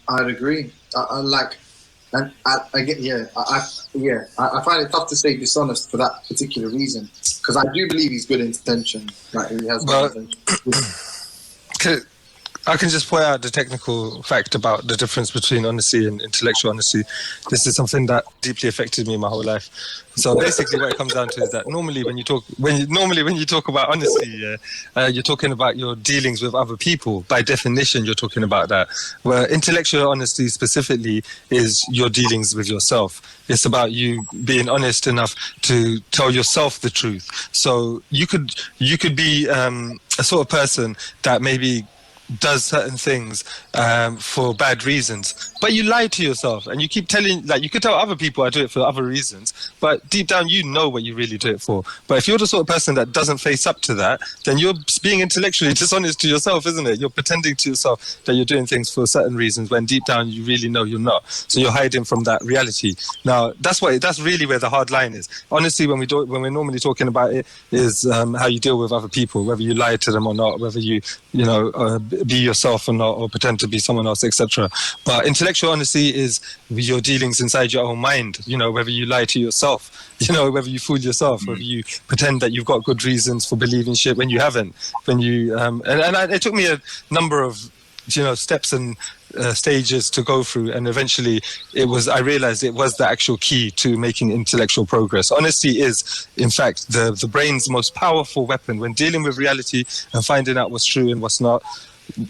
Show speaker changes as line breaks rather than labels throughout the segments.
I'd agree. I like, and I get, I find it tough to say dishonest for that particular reason, because I do believe he's good intention. Like he has good
Well,
intention.
I can just point out the technical fact about the difference between honesty and intellectual honesty. This is something that deeply affected me my whole life. So basically, what it comes down to is that normally when you talk about honesty, you're talking about your dealings with other people. By definition, you're talking about that. Where intellectual honesty specifically is your dealings with yourself. It's about you being honest enough to tell yourself the truth. So you could be a sort of person that maybe does certain things for bad reasons, but you lie to yourself and you keep telling, like, you could tell other people I do it for other reasons, but deep down you know what you really do it for. But if you're the sort of person that doesn't face up to that, then you're being intellectually dishonest to yourself, isn't it? You're pretending to yourself that you're doing things for certain reasons when deep down you really know you're not. So you're hiding from that reality. Now that's really where the hard line is. Honestly, when we're normally talking about it, is how you deal with other people, whether you lie to them or not, whether you be yourself or not, or pretend to be someone else, etc. But intellectual honesty is your dealings inside your own mind. Whether you lie to yourself, whether you fool yourself, whether you pretend that you've got good reasons for believing shit when you haven't. When you it took me a number of steps and stages to go through, and eventually I realized it was the actual key to making intellectual progress. Honesty is, in fact, the brain's most powerful weapon when dealing with reality and finding out what's true and what's not.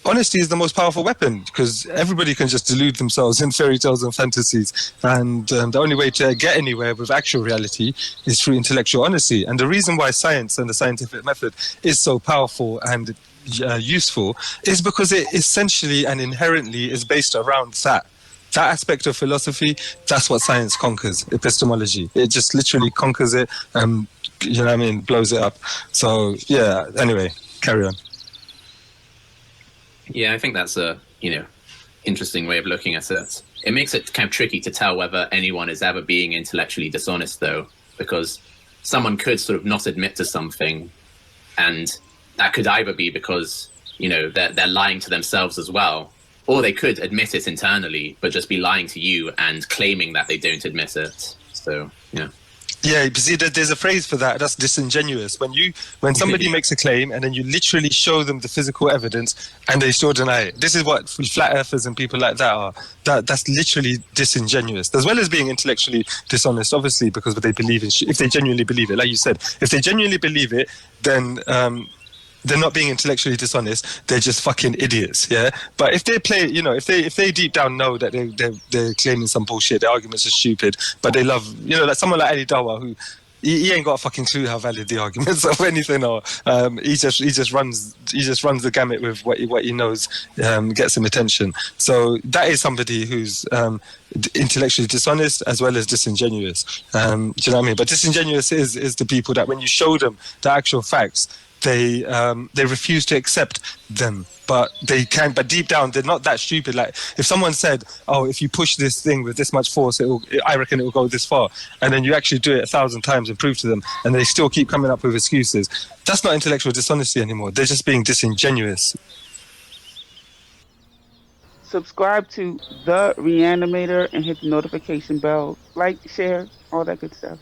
Honesty is the most powerful weapon, because everybody can just delude themselves in fairy tales and fantasies, and the only way to get anywhere with actual reality is through intellectual honesty. And the reason why science and the scientific method is so powerful and useful is because it essentially and inherently is based around that aspect of philosophy. That's what science conquers: epistemology. It just literally conquers it, blows it up. So yeah, anyway, carry on.
Yeah, I think that's a interesting way of looking at it. It makes it kind of tricky to tell whether anyone is ever being intellectually dishonest, though, because someone could sort of not admit to something, and that could either be because they're lying to themselves as well, or they could admit it internally but just be lying to you and claiming that they don't admit it. So yeah.
Yeah, you see, there's a phrase for that. That's disingenuous. When somebody makes a claim and then you literally show them the physical evidence and they still deny it. This is what flat earthers and people like that are. That's literally disingenuous, as well as being intellectually dishonest, obviously, because they believe in if they genuinely believe it. Like you said, if they genuinely believe it, then they're not being intellectually dishonest. They're just fucking idiots, yeah. But if they play, if they deep down know that they're claiming some bullshit, their arguments are stupid, but they love, like someone like Ali Dawah, who he ain't got a fucking clue how valid the arguments or anything, or he just runs the gamut with what he knows gets him attention. So that is somebody who's intellectually dishonest as well as disingenuous. Do you know what I mean? But disingenuous is the people that when you show them the actual facts, they refuse to accept them, but they can. But deep down, they're not that stupid. Like if someone said, "Oh, if you push this thing with this much force, I reckon it will go this far," and then you actually do it 1,000 times and prove to them, and they still keep coming up with excuses. That's not intellectual dishonesty anymore. They're just being disingenuous.
Subscribe to the Reanimator and hit the notification bell. Like, share, all that good stuff.